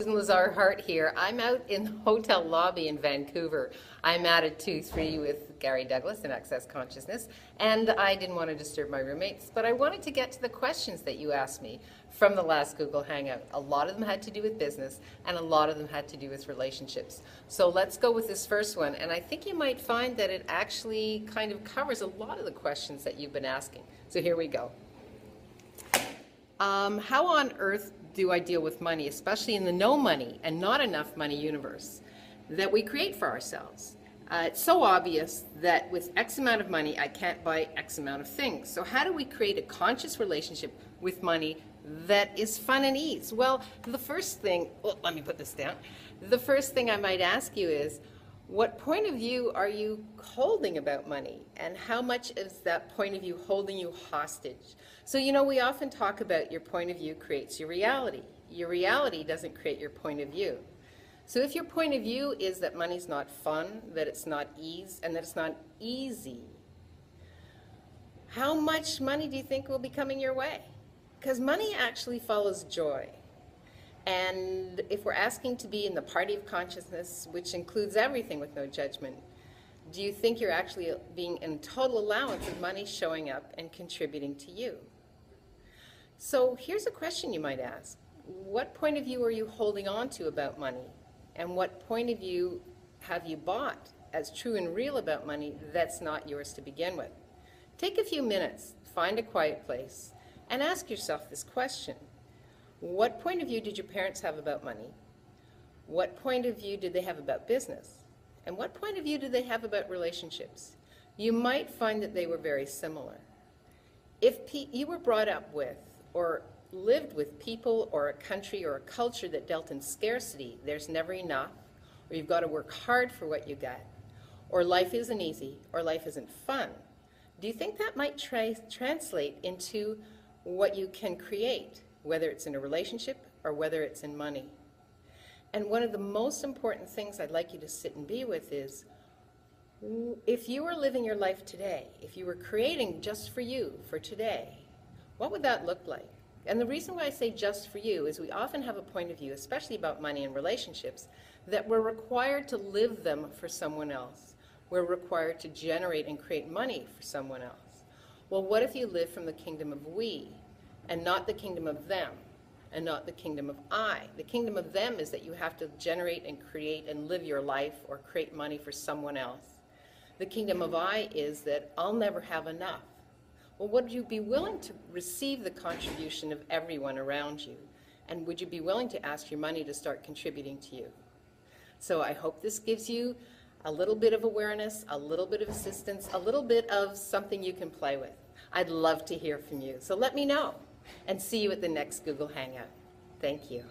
Susan Lazar Hart here. I'm out in the hotel lobby in Vancouver. I'm at a 2-3 with Gary Douglas in Access Consciousness, and I didn't want to disturb my roommates, but I wanted to get to the questions that you asked me from the last Google Hangout. A lot of them had to do with business, and a lot of them had to do with relationships. So let's go with this first one, and I think you might find that it actually kind of covers a lot of the questions that you've been asking. So here we go. How on earth do I deal with money, especially in the no money and not enough money universe that we create for ourselves? It's so obvious that with X amount of money, I can't buy X amount of things. So how do we create a conscious relationship with money that is fun and ease? Well, the first thing, let me put this down. The first thing I might ask you is, what point of view are you holding about money? And how much is that point of view holding you hostage? So, you know, we often talk about your point of view creates your reality. Your reality doesn't create your point of view. So if your point of view is that money's not fun, that it's not ease, and that it's not easy, how much money do you think will be coming your way? Because money actually follows joy. And if we're asking to be in the party of consciousness, which includes everything with no judgment, do you think you're actually being in total allowance of money showing up and contributing to you? So here's a question you might ask. What point of view are you holding on to about money? And what point of view have you bought as true and real about money that's not yours to begin with? Take a few minutes, find a quiet place, and ask yourself this question. What point of view did your parents have about money? What point of view did they have about business? And what point of view did they have about relationships? You might find that they were very similar. If you were brought up with or lived with people or a country or a culture that dealt in scarcity, there's never enough, or you've got to work hard for what you get, or life isn't easy, or life isn't fun, do you think that might translate into what you can create, whether it's in a relationship or whether it's in money? And one of the most important things I'd like you to sit and be with is, if you were living your life today, if you were creating just for you, for today, what would that look like? And the reason why I say just for you is we often have a point of view, especially about money and relationships, that we're required to live them for someone else. We're required to generate and create money for someone else. Well, what if you live from the kingdom of we, and not the kingdom of them, and not the kingdom of I? The kingdom of them is that you have to generate and create and live your life or create money for someone else. The kingdom of I is that I'll never have enough. Well, would you be willing to receive the contribution of everyone around you? And would you be willing to ask your money to start contributing to you? So I hope this gives you a little bit of awareness, a little bit of assistance, a little bit of something you can play with. I'd love to hear from you. So let me know. And see you at the next Google Hangout. Thank you.